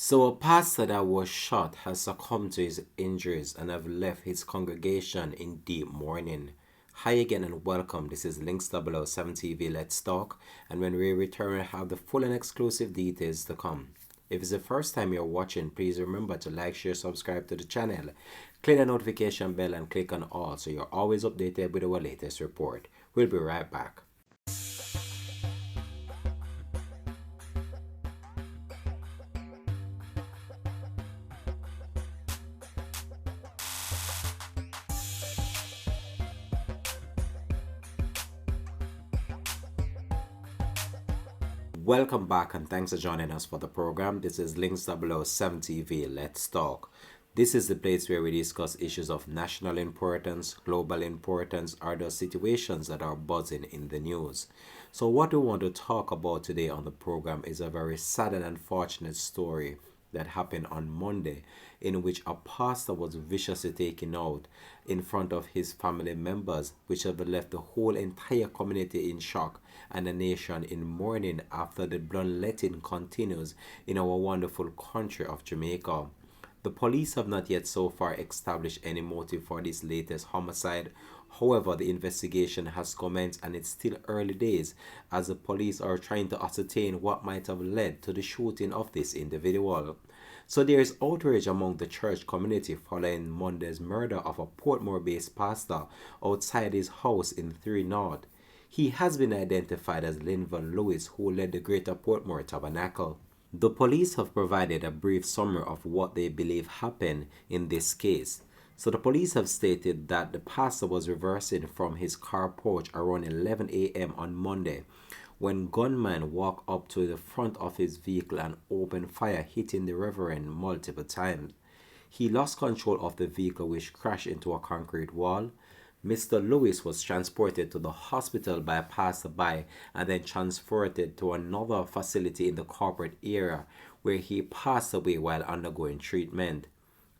So a pastor that was shot has succumbed to his injuries and have left his congregation in deep mourning. Hi again and welcome. This is Links007 TV Let's Talk, and when we return we have the full and exclusive details to come. If it's the first time you're watching, please remember to like, share, subscribe to the channel, click the notification bell and click on all so you're always updated with our latest report. We'll be right back. Welcome back and thanks for joining us for the program. This is Links007 TV Let's Talk. This is the place where we discuss issues of national importance, global importance, or those situations that are buzzing in the news. So what we want to talk about today on the program is a very sad and unfortunate story that happened on Monday, in which a pastor was viciously taken out in front of his family members, which have left the whole entire community in shock and the nation in mourning after the bloodletting continues in our wonderful country of Jamaica. The police have not yet so far established any motive for this latest homicide. However, the investigation has commenced and it's still early days as the police are trying to ascertain what might have led to the shooting of this individual. So there is outrage among the church community following Monday's murder of a Portmore-based pastor outside his house in 3 North. He has been identified as Lynval, who led the Greater Portmore Tabernacle. The police have provided a brief summary of what they believe happened in this case. So the police have stated that the pastor was reversing from his car porch around 11 a.m. on Monday when gunmen walked up to the front of his vehicle and opened fire, hitting the Reverend multiple times. He lost control of the vehicle, which crashed into a concrete wall. Mr. Lewis was transported to the hospital by a passerby and then transported to another facility in the corporate area where he passed away while undergoing treatment.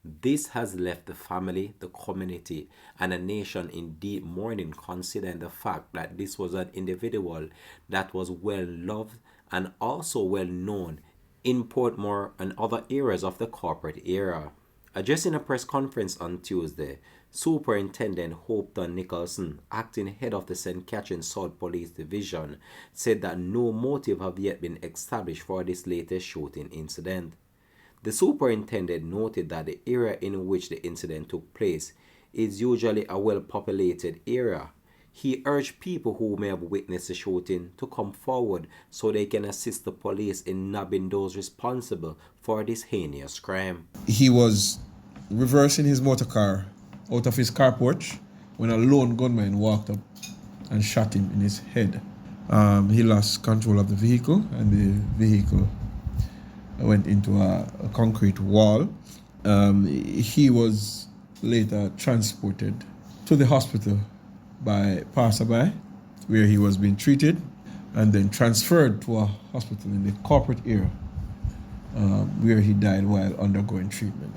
This has left the family, the community, and the nation in deep mourning, considering the fact that this was an individual that was well loved and also well known in Portmore and other areas of the corporate era. Addressing a press conference on Tuesday, Superintendent Sh8t Nicholson, acting head of the St. Catherine South Police Division, said that no motive have yet been established for this latest shooting incident. The superintendent noted that the area in which the incident took place is usually a well-populated area. He urged people who may have witnessed the shooting to come forward so they can assist the police in nabbing those responsible for this heinous crime. He was reversing his motor car out of his car porch when a lone gunman walked up and shot him in his head. He lost control of the vehicle and the vehicle went into a concrete wall. He was later transported to the hospital by passerby where he was being treated and then transferred to a hospital in the corporate area where he died while undergoing treatment.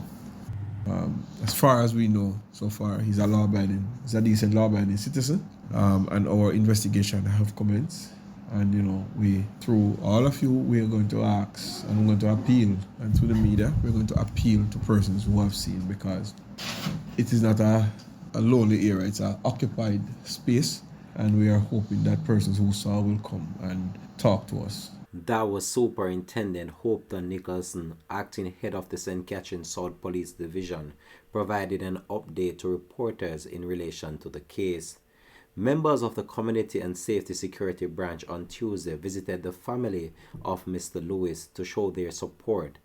As far as we know so far, he's a decent law-abiding citizen, and our investigation have commenced. And we, through all of you, we are going to ask and we're going to appeal, and through the media, we're going to appeal to persons who have seen, because it is not a lonely area, it's an occupied space, and we are hoping that persons who saw will come and talk to us. That was Superintendent Sh8t Nicholson, acting head of the St. Catherine South Police Division, provided an update to reporters in relation to the case. Members of the Community and Safety Security Branch on Tuesday visited the family of Mr. Lewis to show their support.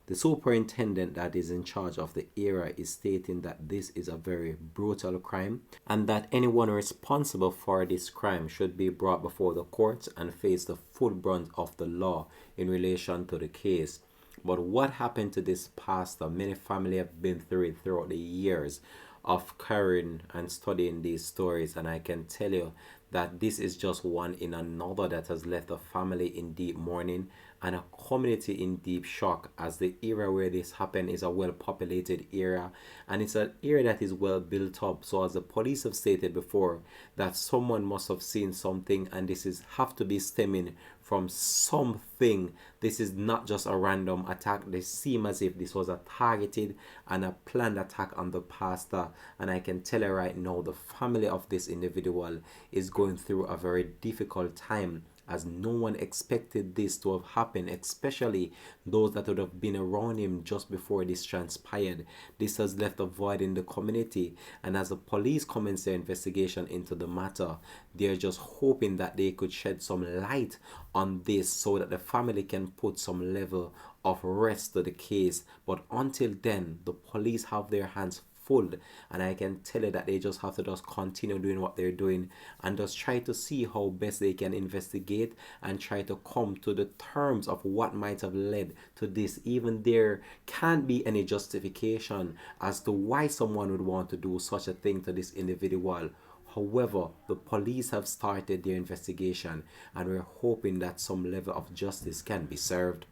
The superintendent that is in charge of the area is stating that this is a very brutal crime and that anyone responsible for this crime should be brought before the courts and face the full brunt of the law in relation to the case. But what happened to this pastor? Many families have been through it throughout the years of carrying and studying these stories, and I can tell you that this is just one in another that has left the family in deep mourning and a community in deep shock, as the area where this happened is a well-populated area, and it's an area that is well built up. So as the police have stated before, that someone must have seen something, and this is have to be stemming from something. This is not just a random attack. They seem as if this was a targeted and a planned attack on the pastor, and I can tell you right now, the family of this individual is going through a very difficult time, as no one expected this to have happened, especially those that would have been around him just before this transpired. This has left a void in the community, and as the police commence their investigation into the matter, they're just hoping that they could shed some light on this so that the family can put some level of rest to the case. But until then, the police have their hands full, and I can tell you that they just have to just continue doing what they're doing and just try to see how best they can investigate and try to come to the terms of what might have led to this. Even there can't be any justification as to why someone would want to do such a thing to this individual. However, the police have started their investigation, and we're hoping that some level of justice can be served.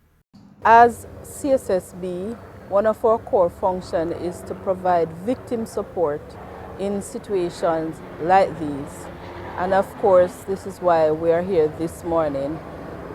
As CSSB, one of our core functions is to provide victim support in situations like these. And of course, this is why we are here this morning,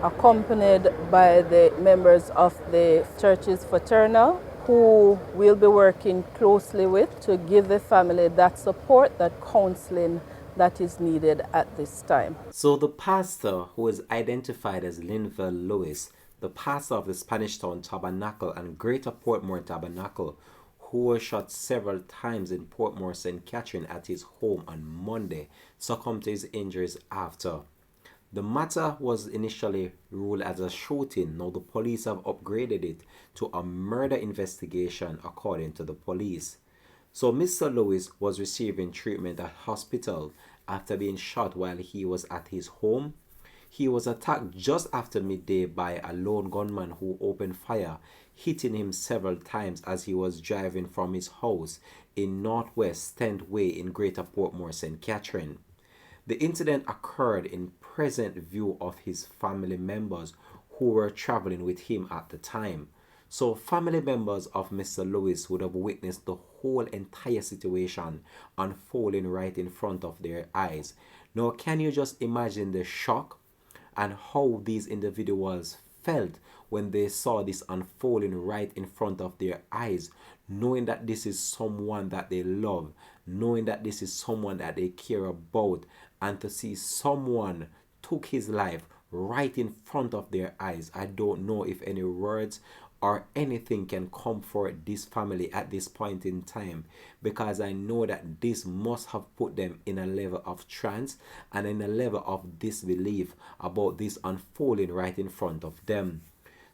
accompanied by the members of the church's fraternal, who we'll be working closely with to give the family that support, that counseling that is needed at this time. So the pastor, who is identified as Lynval Lewis, the pastor of the Spanish Town Tabernacle and Greater Portmore Tabernacle, who was shot several times in Portmore, St. Catherine at his home on Monday, succumbed to his injuries after. The matter was initially ruled as a shooting. Now the police have upgraded it to a murder investigation, according to the police. So Mr. Lewis was receiving treatment at hospital after being shot while he was at his home. He was attacked just after midday by a lone gunman who opened fire, hitting him several times as he was driving from his house in Northwest 10th Way in Greater Portmore, St. Catherine. The incident occurred in present view of his family members who were traveling with him at the time. So family members of Mr. Lewis would have witnessed the whole entire situation unfolding right in front of their eyes. Now, can you just imagine the shock and how these individuals felt when they saw this unfolding right in front of their eyes, knowing that this is someone that they love, knowing that this is someone that they care about, and to see someone took his life right in front of their eyes. I don't know if any words or anything can comfort this family at this point in time, because I know that this must have put them in a level of trance and in a level of disbelief about this unfolding right in front of them.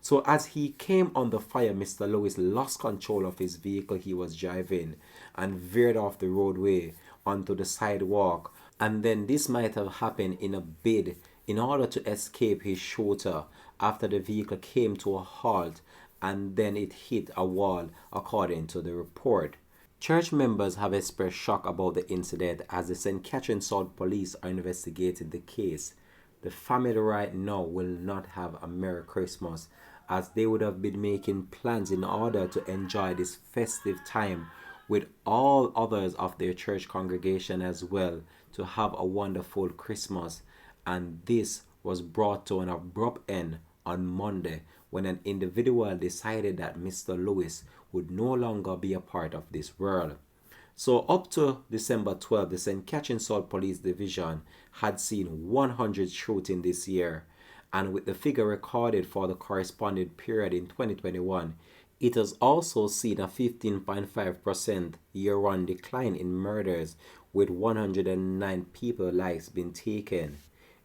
So as he came under fire, Mr. Lewis lost control of his vehicle he was driving and veered off the roadway onto the sidewalk. And then this might have happened in a bid in order to escape his shooter after the vehicle came to a halt and then it hit a wall, according to the report. Church members have expressed shock about the incident as the St. Catherine South police are investigating the case. The family right now will not have a Merry Christmas, as they would have been making plans in order to enjoy this festive time with all others of their church congregation as well, to have a wonderful Christmas. And this was brought to an abrupt end on Monday when an individual decided that Mr. Lewis would no longer be a part of this world. So up to December 12th, the St. Catherine South Police Division had seen 100 shootings this year, and with the figure recorded for the corresponding period in 2021, it has also seen a 15.5% year-on decline in murders, with 109 people's lives being taken.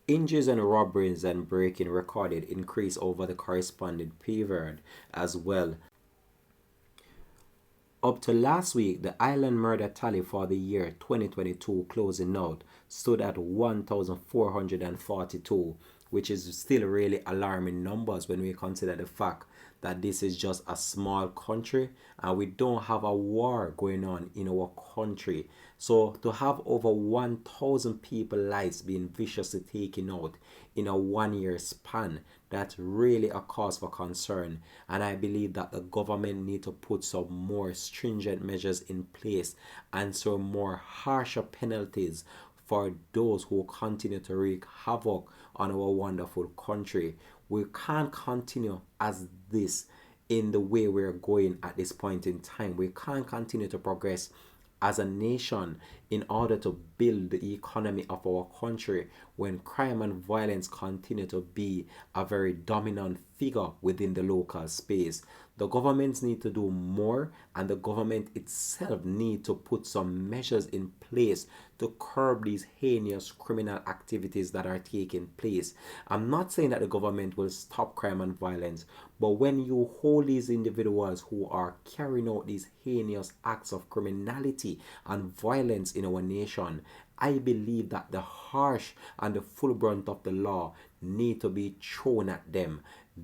Injuries and robberies and breaking recorded increase over the corresponding period as well. Up to last week, the island murder tally for the year 2022 closing out stood at 1,442, which is still really alarming numbers when we consider the fact that this is just a small country and we don't have a war going on in our country. So to have over 1,000 people lives being viciously taken out in a 1 year span, that's really a cause for concern. And I believe that the government need to put some more stringent measures in place and some more harsher penalties for those who continue to wreak havoc on our wonderful country. We can't continue as this in the way we're going at this point in time. We can't continue to progress as a nation in order to build the economy of our country when crime and violence continue to be a very dominant figure within the local space. The governments need to do more, and the government itself need to put some measures in place to curb these heinous criminal activities that are taking place. I'm not saying that the government will stop crime and violence, but when you hold these individuals who are carrying out these heinous acts of criminality and violence in our nation, I believe that the harsh and the full brunt of the law need to be thrown at them.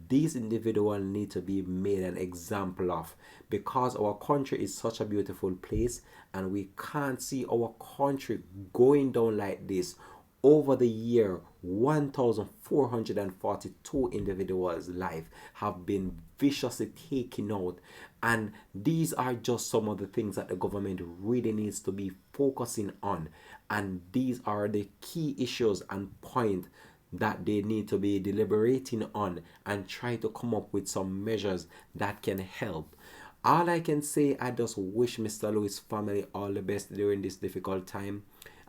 These individuals need to be made an example of, because our country is such a beautiful place and we can't see our country going down like this. Over the year, 1,442 individuals' lives have been viciously taken out, and these are just some of the things that the government really needs to be focusing on, and these are the key issues and points that they need to be deliberating on and try to come up with some measures that can help. All I can say, I just wish Mr. Lewis' family all the best during this difficult time.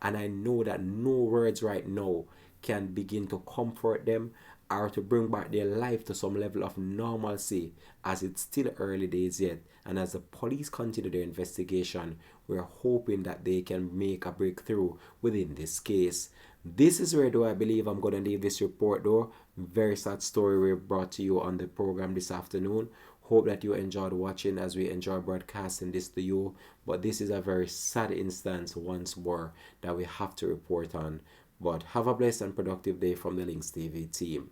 And I know that no words right now can begin to comfort them or to bring back their life to some level of normalcy, as it's still early days yet. And as the police continue their investigation, we're hoping that they can make a breakthrough within this case. This is where I believe I'm going to leave this report though. Very sad story we brought to you on the program this afternoon. Hope that you enjoyed watching as we enjoy broadcasting this to you. But this is a very sad instance once more that we have to report on. But have a blessed and productive day from the Links TV team.